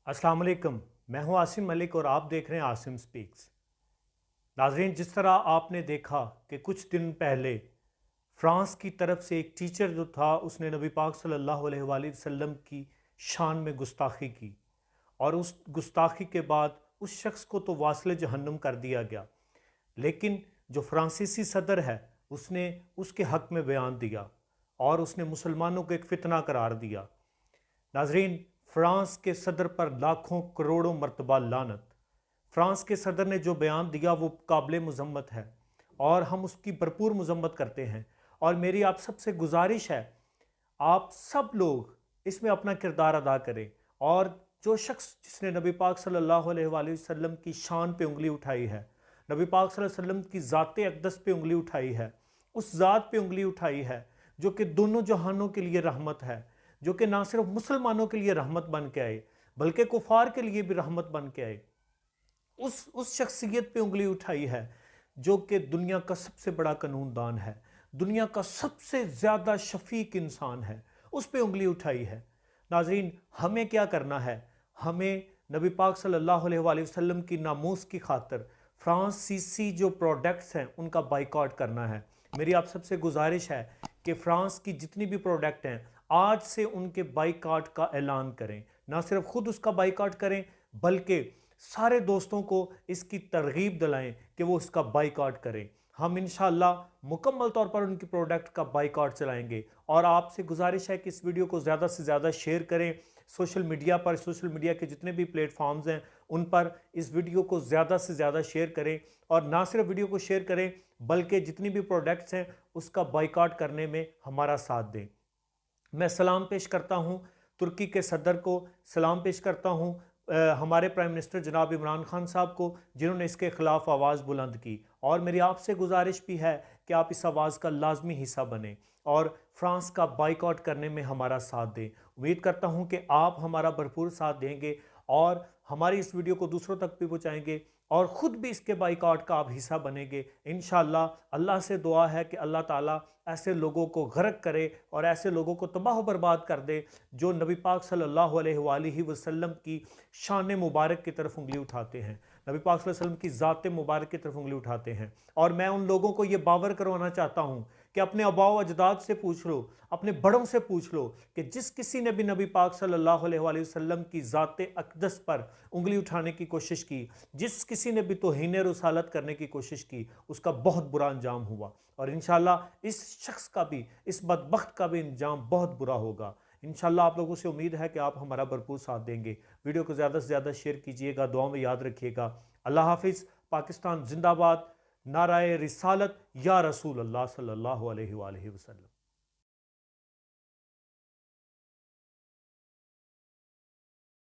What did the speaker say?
अस्सलाम वालेकुम। मैं हूं आसिम मलिक और आप देख रहे हैं आसिम स्पीक्स। नाजरीन, जिस तरह आपने देखा कि कुछ दिन पहले फ्रांस की तरफ से एक टीचर जो था उसने नबी पाक सल्लल्लाहु अलैहि वसल्लम की शान में गुस्ताखी की और उस गुस्ताखी के बाद उस शख्स को तो वासले जहन्नुम कर दिया गया, लेकिन जो फ्रांसीसी सदर है उसने उसके हक में बयान दिया और उसने मुसलमानों को एक फितना करार दिया। नाजरीन, फ्रांस के सदर पर लाखों करोड़ों मरतबा लानत। फ्रांस के सदर ने जो बयान दिया वो काबिल मजम्मत है और हम उसकी भरपूर मजम्मत करते हैं। और मेरी आप सबसे गुजारिश है, आप सब लोग इसमें अपना किरदार अदा करें और जो शख्स जिसने नबी पाक सल्लल्लाहु अलैहि वसल्लम की शान पे उंगली उठाई है, नबी पाक सल्लल्लाहु अलैहि वसल्लम की ज़ात अक़दस पे उंगली उठाई है, उस ज़ात पे उंगली उठाई है जो कि दोनों जहानों के लिए रहमत है, जो कि ना सिर्फ मुसलमानों के लिए रहमत बन के आए बल्कि कुफार के लिए भी रहमत बन के आए, उस शख्सियत पे उंगली उठाई है जो कि दुनिया का सबसे बड़ा कानूनदान है, दुनिया का सबसे ज़्यादा शफीक इंसान है, उस पे उंगली उठाई है। नाजरीन, हमें क्या करना है? हमें नबी पाक सल्लल्लाहु अलैहि वसल्लम की नामूस की खातिर फ्रांसीसी जो प्रोडक्ट्स हैं उनका बाइकआउट करना है। मेरी आप सबसे गुजारिश है कि फ्रांस की जितनी भी प्रोडक्ट हैं आज से उनके बाइकआउट का ऐलान करें। ना सिर्फ खुद उसका बाइकआउट करें बल्कि सारे दोस्तों को इसकी तरगीब दिलाएं कि वो इसका बाइकआउट करें। हम इंशाअल्लाह मुकम्मल तौर पर उनकी प्रोडक्ट का बाइकआउट चलाएंगे और आपसे गुजारिश है कि इस वीडियो को ज़्यादा से ज़्यादा शेयर करें सोशल मीडिया पर। सोशल मीडिया के जितने भी प्लेटफॉर्म्स हैं उन पर इस वीडियो को ज़्यादा से ज़्यादा शेयर करें और ना सिर्फ वीडियो को शेयर करें बल्कि जितनी भी प्रोडक्ट्स हैं उसका बाइकआउट करने में हमारा साथ दें। मैं सलाम पेश करता हूँ तुर्की के सदर को, सलाम पेश करता हूँ हमारे प्राइम मिनिस्टर जनाब इमरान खान साहब को जिन्होंने इसके ख़िलाफ़ आवाज़ बुलंद की। और मेरी आपसे गुजारिश भी है कि आप इस आवाज़ का लाजमी हिस्सा बने और फ्रांस का बाइकआउट करने में हमारा साथ दें। उम्मीद करता हूँ कि आप हमारा भरपूर साथ देंगे और हमारी इस वीडियो को दूसरों तक भी पहुँचाएँगे और ख़ुद भी इसके बाइकआउट का आप हिस्सा बनेंगे इंशाअल्लाह। अल्लाह से दुआ है कि अल्लाह ताला ऐसे लोगों को गर्क करे और ऐसे लोगों को तबाह बर्बाद कर दे जो नबी पाक सल्लल्लाहु अलैहि वसल्लम की शान मुबारक की तरफ उंगली उठाते हैं, नबी पाक सल्लल्लाहु अलैहि वसल्लम की ज़ात मुबारक की तरफ उंगली उठाते हैं। और मैं उन लोगों को ये बावर करवाना चाहता हूँ कि अपने आबाओ अजदाद से पूछ लो, अपने बड़ों से पूछ लो कि जिस किसी ने भी नबी पाक सल्लल्लाहु अलैहि वसल्लम की ज़ात अक़दस पर उंगली उठाने की कोशिश की, जिस किसी ने भी तौहीन रसालत करने की कोशिश की, उसका बहुत बुरा अंजाम हुआ और इंशाअल्लाह इस शख्स का भी, इस बदबख्त का भी अंजाम बहुत बुरा होगा। इंशाअल्लाह आप लोगों से उम्मीद है कि आप हमारा भरपूर साथ देंगे। वीडियो को ज़्यादा से ज़्यादा शेयर कीजिएगा, दुआ में याद रखिएगा। अल्लाह हाफिज़। पाकिस्तान जिंदाबाद। नाराए रिसालत या रसूल अल्लाह सल्लल्लाहु अलैहि वसल्लम।